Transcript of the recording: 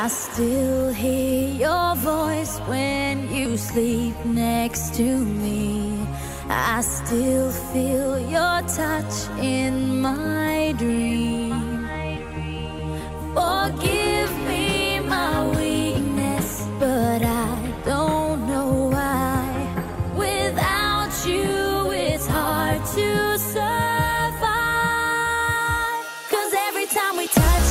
I still hear your voice when you sleep next to me. I still feel your touch in my dream. Forgive me my weakness, but I don't know why. Without you, it's hard to survive. 'Cause every time we touch